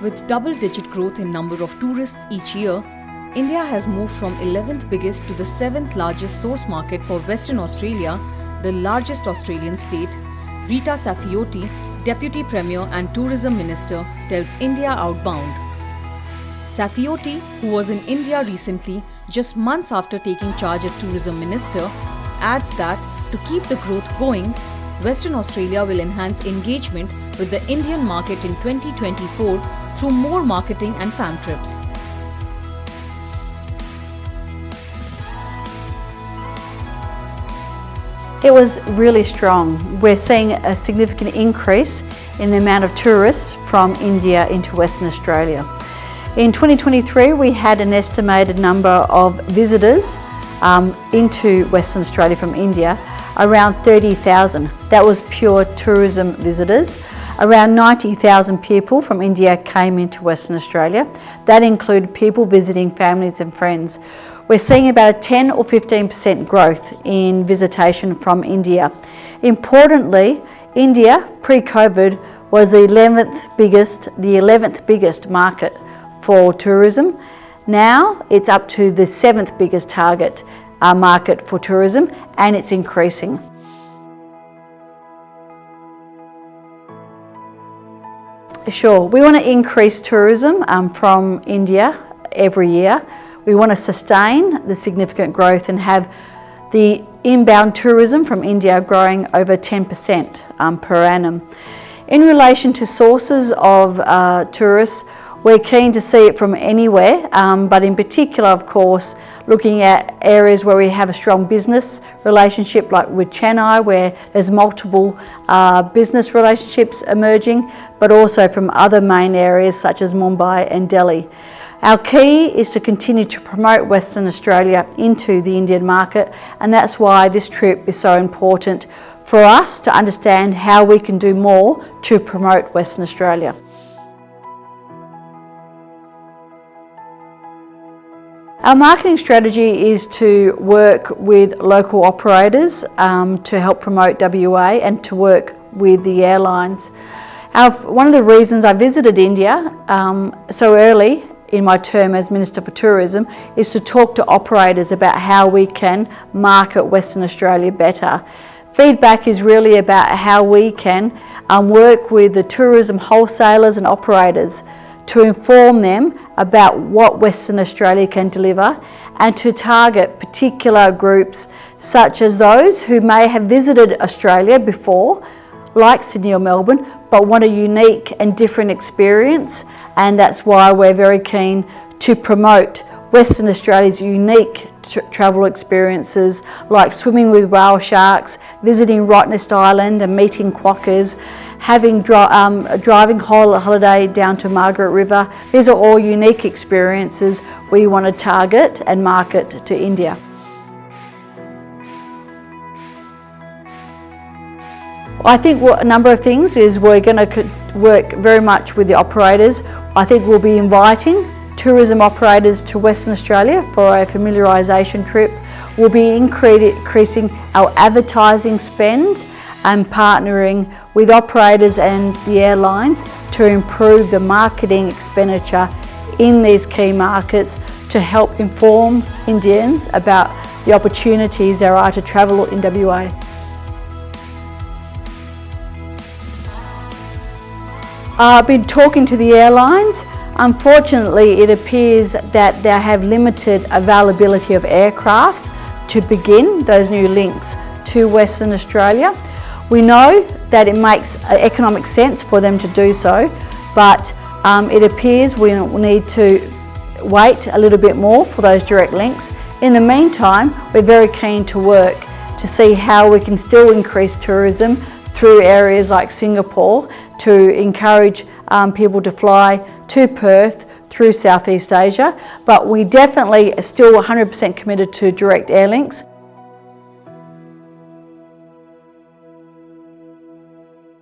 With double-digit growth in number of tourists each year, India has moved from 11th biggest to the 7th largest source market for Western Australia, the largest Australian state. Rita Saffioti, Deputy Premier and Tourism Minister, tells India Outbound. Saffioti, who was in India recently, just months after taking charge as Tourism Minister, adds that to keep the growth going, Western Australia will enhance engagement with the Indian market in 2024 through more marketing and fam trips. It was really strong. We're seeing a significant increase in the amount of tourists from India into Western Australia. In 2023, we had an estimated number of visitors into Western Australia from India, around 30,000. That was pure tourism visitors. Around 90,000 people from India came into Western Australia. That included people visiting families and friends. We're seeing about a 10 or 15% growth in visitation from India. Importantly, India pre-COVID was the 11th biggest market for tourism. Now it's up to the 7th biggest target market for tourism, and it's increasing. Sure, we want to increase tourism from India every year. We want to sustain the significant growth and have the inbound tourism from India growing over 10% per annum. In relation to sources of tourists, we're keen to see it from anywhere, but in particular, of course, looking at areas where we have a strong business relationship, like with Chennai, where there's multiple business relationships emerging, but also from other main areas such as Mumbai and Delhi. Our key is to continue to promote Western Australia into the Indian market, and that's why this trip is so important for us to understand how we can do more to promote Western Australia. Our marketing strategy is to work with local operators to help promote WA and to work with the airlines. One of the reasons I visited India so early in my term as Minister for Tourism is to talk to operators about how we can market Western Australia better. Feedback is really about how we can work with the tourism wholesalers and operators to inform them about what Western Australia can deliver and to target particular groups such as those who may have visited Australia before, like Sydney or Melbourne, but want a unique and different experience, and that's why we're very keen to promote Western Australia's unique travel experiences like swimming with whale sharks, visiting Rottnest Island and meeting quokkas, having a driving holiday down to Margaret River. These are all unique experiences we want to target and market to India. I think a number of things is we're going to work very much with the operators. I think we'll be inviting tourism operators to Western Australia for a familiarisation trip. We'll be increasing our advertising spend and partnering with operators and the airlines to improve the marketing expenditure in these key markets to help inform Indians about the opportunities there are to travel in WA. I've been talking to the airlines. Unfortunately, it appears that they have limited availability of aircraft to begin those new links to Western Australia. We know that it makes economic sense for them to do so, but it appears we will need to wait a little bit more for those direct links. In the meantime, we're very keen to work to see how we can still increase tourism through areas like Singapore to encourage people to fly to Perth through Southeast Asia, but we definitely are still 100% committed to direct air links.